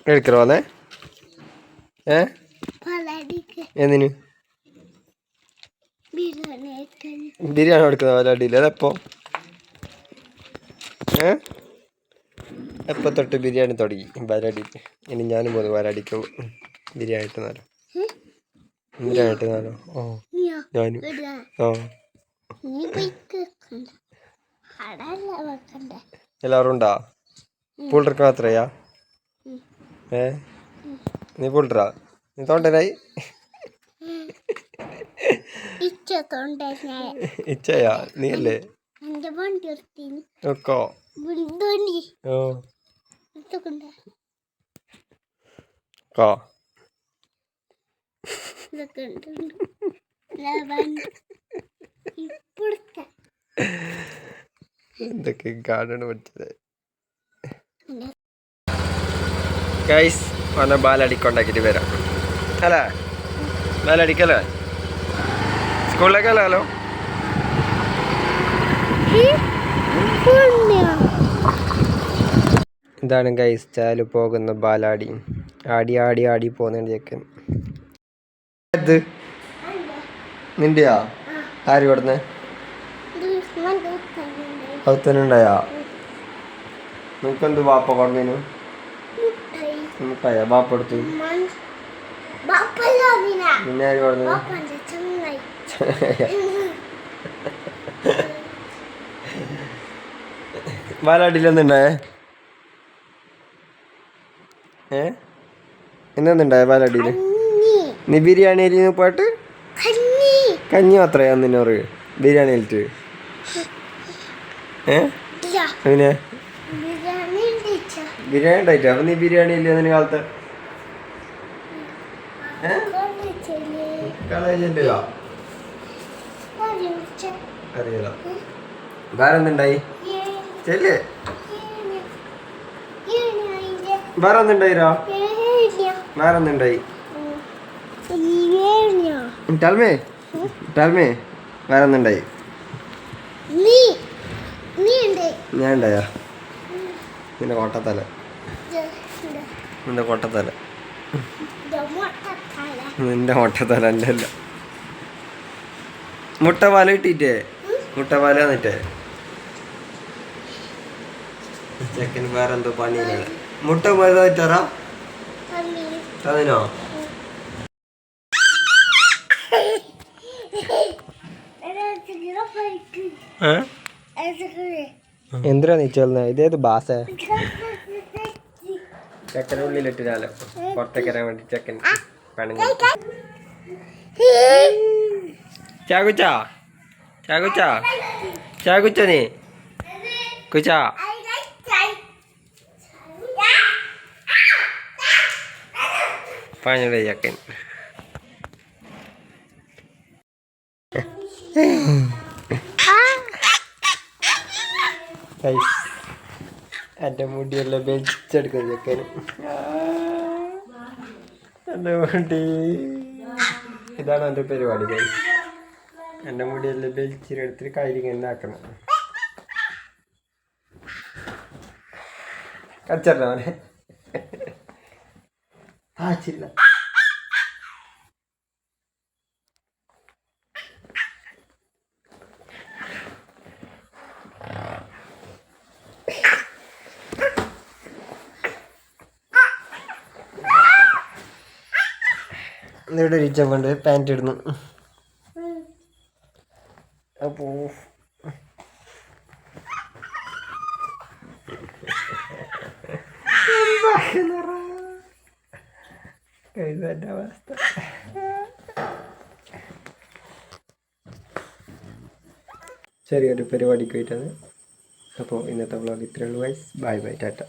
എടുക്കണോന്നേ എന്തിനു ബിരിയാണി എടുക്കുന്ന പാലാടിയില്ല അതെപ്പോ എപ്പോൾ തൊട്ട് ബിരിയാണി തുടങ്ങി പാലാടിക്ക് ഇനി ഞാനും പോകുന്നു പാലാടിക്ക് ബിരിയാണി ഇട്ടുന്നാലോ ബിരിയാണി ഇട്ടുന്നാലോ ഓ ഞാനും എല്ലാവരും ഉണ്ടാ പൂളിർക്ക് മാത്രയാ നീ പൂളിട്ടാ നീ തോണ്ടനായി ഇച്ചയാ നീ അല്ലേ നോക്കോ എന്തൊക്കെ കാണാണ് പഠിച്ചത് ഗൈസ് വന്ന ബാലടിക്കൊണ്ടാക്കിട്ട് വരാം അല്ലേ ബാലടിക്കല്ലേ സ്കൂളിലേക്കല്ലോ ഇതാണ് ഗൈസ് ചാല് പോകുന്ന ബാലാടി ആടി ആടി ആടി പോകുന്നുണ്ട് ചെക്കൻ ഇത് നിന്റെയാ ആര് കൊടുന്നേ അതുതന്നെണ്ടായാ നിനക്കെന്ത് ബാപ്പ കൊടുന്നേനു മുട്ടായ ബാപ്പ എടുത്തു പിന്നെ ആര് കൊടുന്നു ബാലാടിയിലൊന്നുണ്ടായേ എന്തെന്നുണ്ടായ ബാലാടിയില് നീ ബിരിയാണിയിൽ പോയിട്ട് കഞ്ഞി മാത്രയാ നിന്നോറ് ബിരിയാണിയിലിട്ട് പിന്നെ ബിരിയാണി ഉണ്ടായിട്ടാ അപ്പൊ നീ ബിരിയാണി ഇല്ല അതിന് കാലത്ത് അറിയാലോ വേറെ എന്തുണ്ടായി ചെല്ലേ വേറെ എന്തുണ്ടായിരാ വേറെ എന്തുണ്ടായി ടാൽമേ ടാൽമേ വേറെ എന്തുണ്ടായി ഞാൻ ഉണ്ടായാ നിന്റെ കൊട്ടത്തല നിന്റെ കൊട്ടത്തല നിന്റെ മുട്ടത്തല എൻ്റെ അല്ല മുട്ടപാല കിട്ടിയിട്ടേ മുട്ടപാല വന്നിട്ടേ ചെക്കന് വേറെ എന്തോ പണിയില്ല മുട്ട പോയതായിട്ടാറാ അതിനോ എന്തിനാ നീ ചൊല്ലുന്ന ഇതേത് ബാസ ചെക്കൻ്റെ ഉള്ളിലിട്ടിരാലോ പുറത്തേക്ക് വരാൻ വേണ്ടി ചെക്കൻ പണിഞ്ഞു ചാകുച്ചാ ചാകുച്ചാ ചാകുച്ച നീ കുച്ചാ പണിയുടെ ചെക്കൻ എൻ്റെ മുടിയെല്ലാം വെച്ചെടുക്കുന്ന ചെക്കന് എൻ്റെ മുടി ഇതാണ് എൻ്റെ പരിപാടി ഗൈസ് എൻ്റെ മുടിയെല്ലാം വെച്ചിരെടുത്തിട്ട് കയ്യിലിങ്ങനെ ആക്കണം കച്ചറില്ല അവനെ ആച്ചില്ല ഇവിടെ ഒരു ചവണ്ട് പാൻറ് ഇടുന്നു അപ്പോ എൻ്റെ അവസ്ഥ ചെറിയൊരു പരിപാടിക്ക് പോയിട്ടാണ് അപ്പോൾ ഇന്നത്തെ വ്ളോഗ് ഇത്രയേ ഉള്ളൂ ഗൈസ് ബൈ ബൈ ടാറ്റ